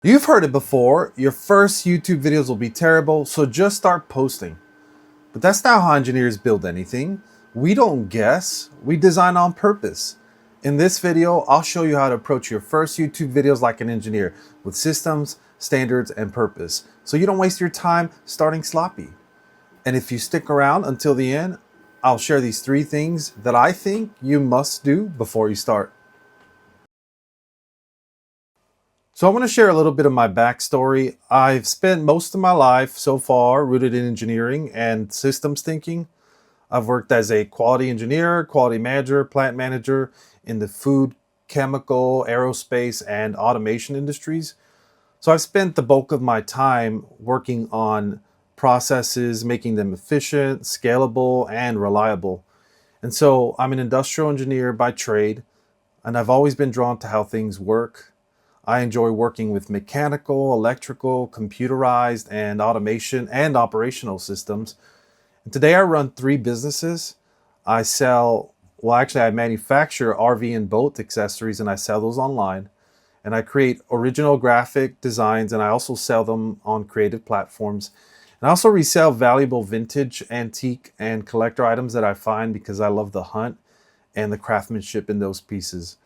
You've heard it before, your first YouTube videos will be terrible, so just start posting. But that's not how engineers build anything. We don't guess, we design on purpose. In this video, I'll show you how to approach your first YouTube videos like an engineer with systems, standards, and purpose, so you don't waste your time starting sloppy. And if you stick around until the end, I'll share these 3 things that I think you must do before you start. So I want to share a little bit of my backstory. I've spent most of my life so far rooted in engineering and systems thinking. I've worked as a quality engineer, quality manager, plant manager in the food, chemical, aerospace, and automation industries. So I've spent the bulk of my time working on processes, making them efficient, scalable, and reliable. And so I'm an industrial engineer by trade, and I've always been drawn to how things work. I enjoy working with mechanical, electrical, computerized, and automation and operational systems. And today I run 3 businesses. I manufacture RV and boat accessories and I sell those online. And I create original graphic designs and I also sell them on creative platforms. And I also resell valuable vintage, antique, and collector items that I find because I love the hunt and the craftsmanship in those pieces.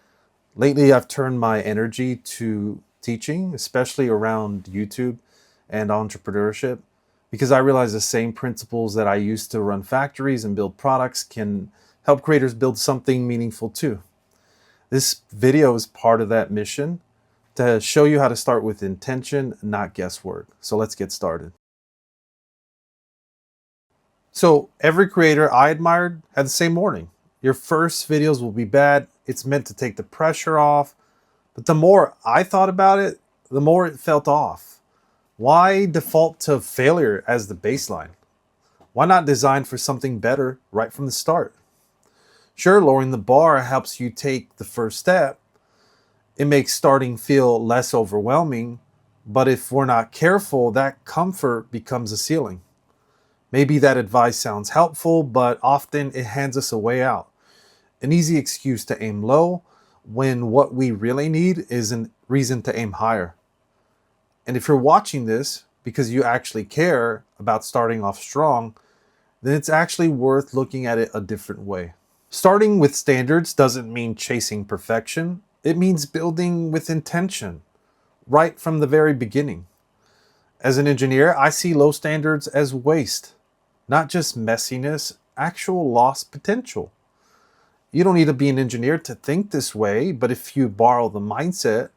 Lately, I've turned my energy to teaching, especially around YouTube and entrepreneurship, because I realize the same principles that I use to run factories and build products can help creators build something meaningful too. This video is part of that mission to show you how to start with intention, not guesswork. So let's get started. So every creator I admired had the same warning. Your first videos will be bad. It's meant to take the pressure off. But the more I thought about it, the more it felt off. Why default to failure as the baseline? Why not design for something better right from the start? Sure, lowering the bar helps you take the first step. It makes starting feel less overwhelming. But if we're not careful, that comfort becomes a ceiling. Maybe that advice sounds helpful, but often it hands us a way out. An easy excuse to aim low when what we really need is a reason to aim higher. And if you're watching this because you actually care about starting off strong, then it's actually worth looking at it a different way. Starting with standards doesn't mean chasing perfection. It means building with intention right from the very beginning. As an engineer, I see low standards as waste, not just messiness, actual lost potential. You don't need to be an engineer to think this way, but if you borrow the mindset,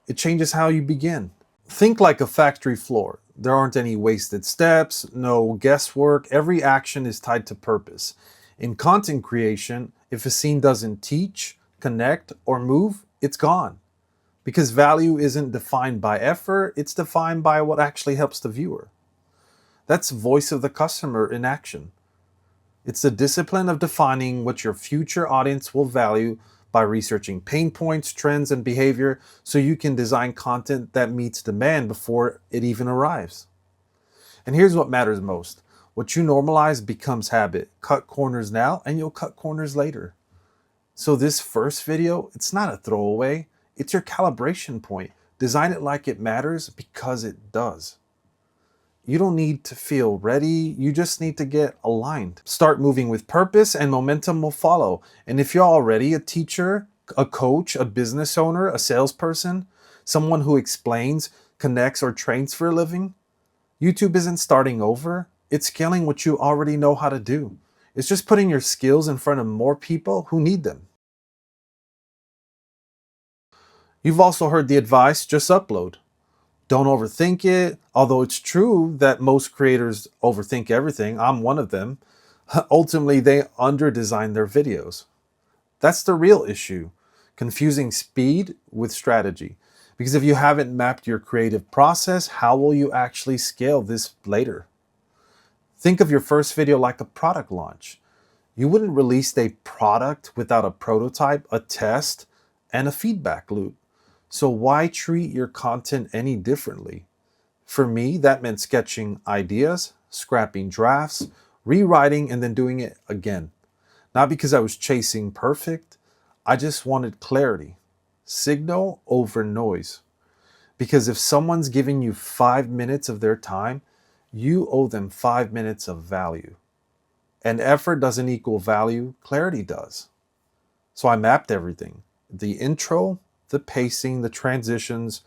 it changes how you begin. Think like a factory floor. There aren't any wasted steps, no guesswork. Every action is tied to purpose. In content creation, if a scene doesn't teach, connect, or move, it's gone. Because value isn't defined by effort, it's defined by what actually helps the viewer. That's voice of the customer in action. It's the discipline of defining what your future audience will value by researching pain points, trends, and behavior so you can design content that meets demand before it even arrives. And here's what matters most. What you normalize becomes habit. Cut corners now and you'll cut corners later. So this first video, it's not a throwaway. It's your calibration point. Design it like it matters because it does. You don't need to feel ready, you just need to get aligned. Start moving with purpose and momentum will follow. And if you're already a teacher, a coach, a business owner, a salesperson, someone who explains, connects, or trains for a living, YouTube isn't starting over, it's scaling what you already know how to do. It's just putting your skills in front of more people who need them. You've also heard the advice, just upload. Don't overthink it, although it's true that most creators overthink everything. I'm one of them. Ultimately, they under-design their videos. That's the real issue, confusing speed with strategy. Because if you haven't mapped your creative process, how will you actually scale this later? Think of your first video like a product launch. You wouldn't release a product without a prototype, a test, and a feedback loop. So why treat your content any differently? For me, that meant sketching ideas, scrapping drafts, rewriting, and then doing it again. Not because I was chasing perfect, I just wanted clarity. Signal over noise. Because if someone's giving you 5 minutes of their time, you owe them 5 minutes of value. And effort doesn't equal value, clarity does. So I mapped everything. The intro, the pacing, the transitions,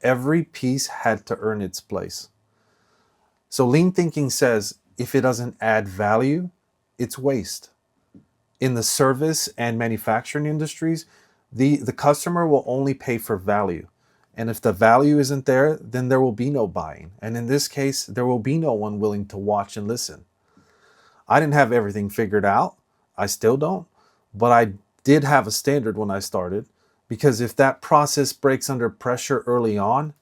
every piece had to earn its place. So lean thinking says if it doesn't add value, it's waste. In the service and manufacturing industries, the customer will only pay for value. And if the value isn't there, then there will be no buying. And in this case, there will be no one willing to watch and listen. I didn't have everything figured out. I still don't. But I did have a standard when I started, because if that process breaks under pressure early on,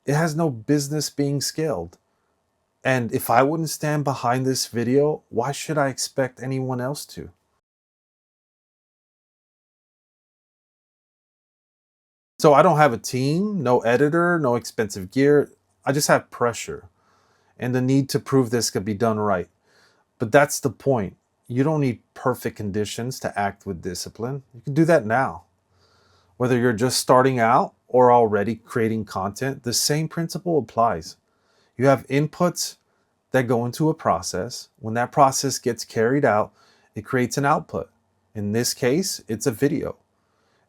it has no business being scaled. And if I wouldn't stand behind this video, why should I expect anyone else to? So I don't have a team, no editor, no expensive gear. I just have pressure and the need to prove this could be done right. But that's the point. You don't need perfect conditions to act with discipline. You can do that now. Whether you're just starting out or already creating content, the same principle applies. You have inputs that go into a process. When that process gets carried out, it creates an output. In this case, it's a video.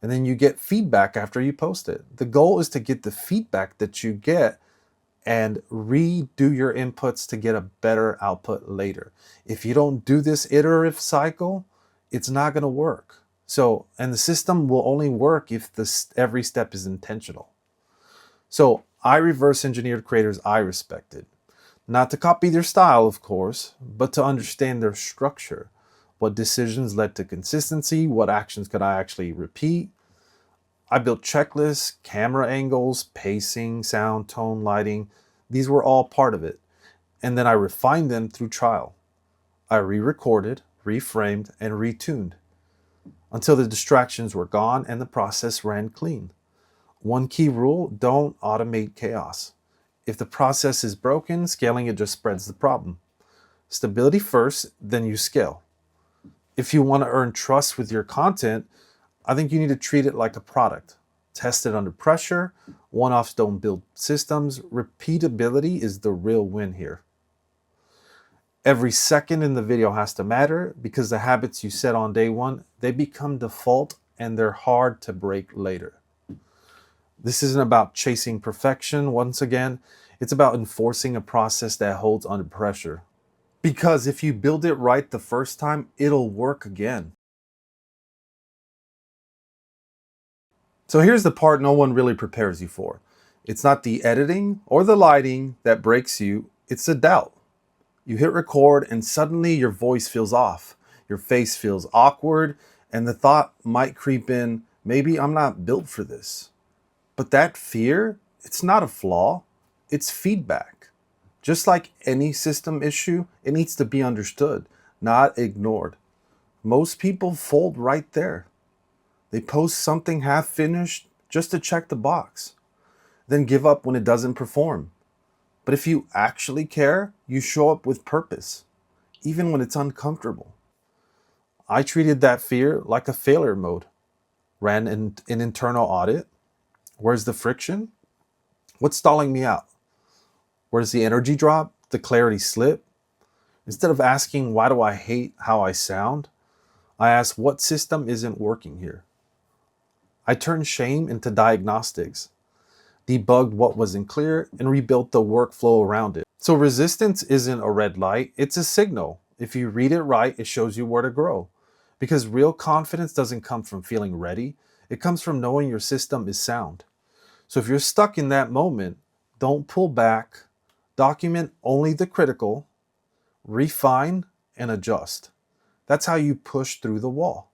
And then you get feedback after you post it. The goal is to get the feedback that you get and redo your inputs to get a better output later. If you don't do this iterative cycle, it's not going to work. So, and the system will only work if every step is intentional. So I reverse engineered creators I respected. Not to copy their style, of course, but to understand their structure. What decisions led to consistency? What actions could I actually repeat? I built checklists, camera angles, pacing, sound, tone, lighting. These were all part of it. And then I refined them through trial. I re-recorded, reframed, and retuned until the distractions were gone and the process ran clean. One key rule: don't automate chaos. If the process is broken, scaling it just spreads the problem. Stability first, then you scale. If you want to earn trust with your content, I think you need to treat it like a product. Test it under pressure. One-offs don't build systems. Repeatability is the real win here. Every second in the video has to matter, because the habits you set on day one, they become default and they're hard to break later. This isn't about chasing perfection. Once again, it's about enforcing a process that holds under pressure. Because if you build it right the first time, it'll work again. So here's the part no one really prepares you for. It's not the editing or the lighting that breaks you, it's the doubt. You hit record and suddenly your voice feels off, your face feels awkward, and the thought might creep in, maybe I'm not built for this. But that fear, it's not a flaw, it's feedback. Just like any system issue, it needs to be understood, not ignored. Most people fold right there. They post something half finished just to check the box, then give up when it doesn't perform. But if you actually care, you show up with purpose, even when it's uncomfortable. I treated that fear like a failure mode. Ran an internal audit. Where's the friction? What's stalling me out? Where's the energy drop? The clarity slip? Instead of asking, why do I hate how I sound? I asked, what system isn't working here? I turned shame into diagnostics, debugged what wasn't clear, and rebuilt the workflow around it. So resistance isn't a red light, it's a signal. If you read it right, it shows you where to grow. Because real confidence doesn't come from feeling ready, it comes from knowing your system is sound. So if you're stuck in that moment, don't pull back, document only the critical, refine, and adjust. That's how you push through the wall.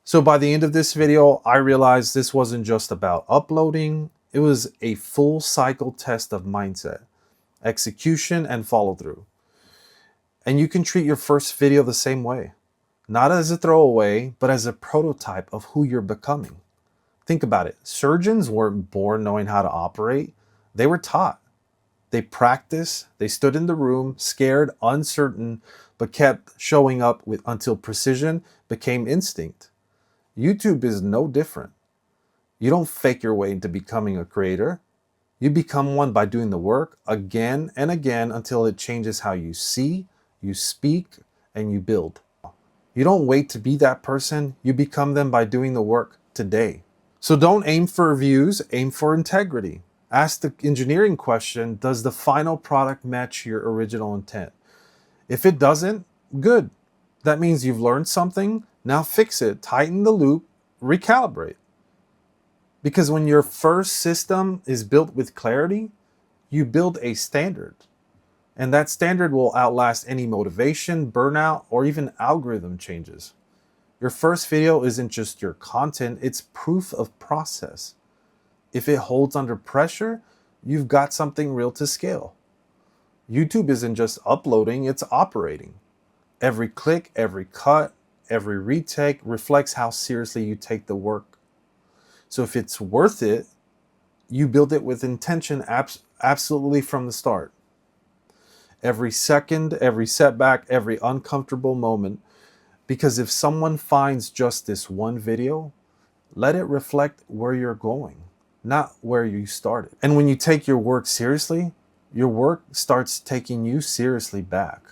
So by the end of this video, I realized this wasn't just about uploading. It was a full cycle test of mindset, execution, and follow through. And you can treat your first video the same way, not as a throwaway, but as a prototype of who you're becoming. Think about it. Surgeons weren't born knowing how to operate. They were taught. They practiced. They stood in the room, scared, uncertain, but kept showing up until precision became instinct. YouTube is no different. You don't fake your way into becoming a creator. You become one by doing the work again and again until it changes how you see, you speak, and you build. You don't wait to be that person. You become them by doing the work today. So don't aim for views, aim for integrity. Ask the engineering question, does the final product match your original intent? If it doesn't, good. That means you've learned something. Now fix it, tighten the loop, recalibrate. Because when your first system is built with clarity, you build a standard. And that standard will outlast any motivation, burnout, or even algorithm changes. Your first video isn't just your content, it's proof of process. If it holds under pressure, you've got something real to scale. YouTube isn't just uploading, it's operating. Every click, every cut, every retake reflects how seriously you take the work. So if it's worth it, you build it with intention absolutely from the start. Every second, every setback, every uncomfortable moment. Because if someone finds just this one video, let it reflect where you're going, not where you started. And when you take your work seriously, your work starts taking you seriously back.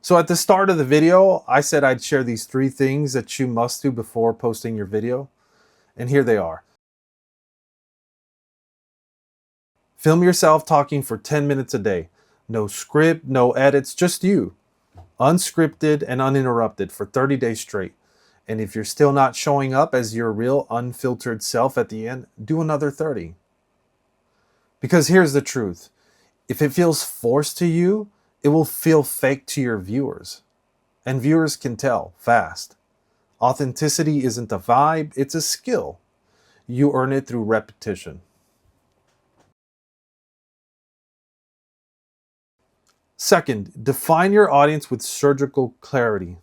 So at the start of the video, I said I'd share these 3 things that you must do before posting your video. And here they are. Film yourself talking for 10 minutes a day. No script, no edits, just you. Unscripted and uninterrupted for 30 days straight. And if you're still not showing up as your real unfiltered self at the end, do another 30. Because here's the truth. If it feels forced to you, it will feel fake to your viewers. And viewers can tell fast. Authenticity isn't a vibe, it's a skill. You earn it through repetition. Second, define your audience with surgical clarity.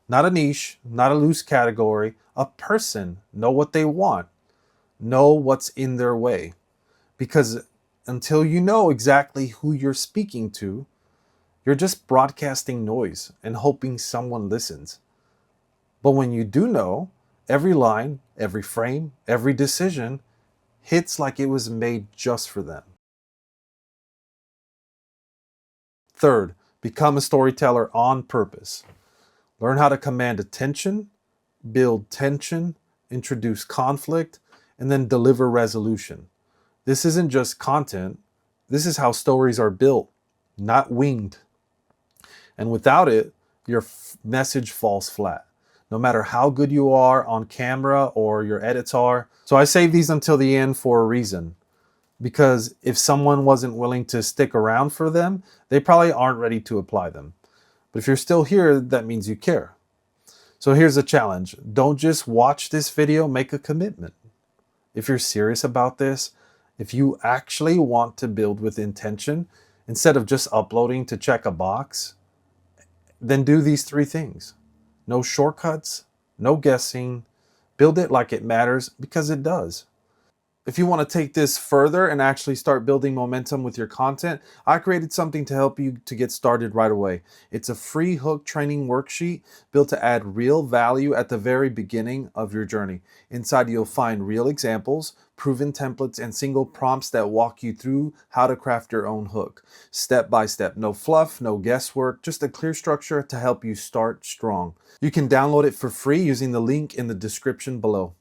Not a niche, not a loose category, a person. Know what they want. Know what's in their way. Because until you know exactly who you're speaking to, you're just broadcasting noise and hoping someone listens. But when you do know, every line, every frame, every decision hits like it was made just for them. Third, become a storyteller on purpose. Learn how to command attention, build tension, introduce conflict, and then deliver resolution. This isn't just content. This is how stories are built, not winged. And without it, your message falls flat, no matter how good you are on camera or your edits are. So I save these until the end for a reason. Because if someone wasn't willing to stick around for them, they probably aren't ready to apply them. But if you're still here, that means you care. So here's a challenge. Don't just watch this video, make a commitment. If you're serious about this, if you actually want to build with intention, instead of just uploading to check a box, then do these 3 things. No shortcuts, no guessing, build it like it matters because it does. If you want to take this further and actually start building momentum with your content, I created something to help you to get started right away. It's a free hook training worksheet built to add real value at the very beginning of your journey. Inside, you'll find real examples, proven templates, and single prompts that walk you through how to craft your own hook. Step by step, no fluff, no guesswork, just a clear structure to help you start strong. You can download it for free using the link in the description below.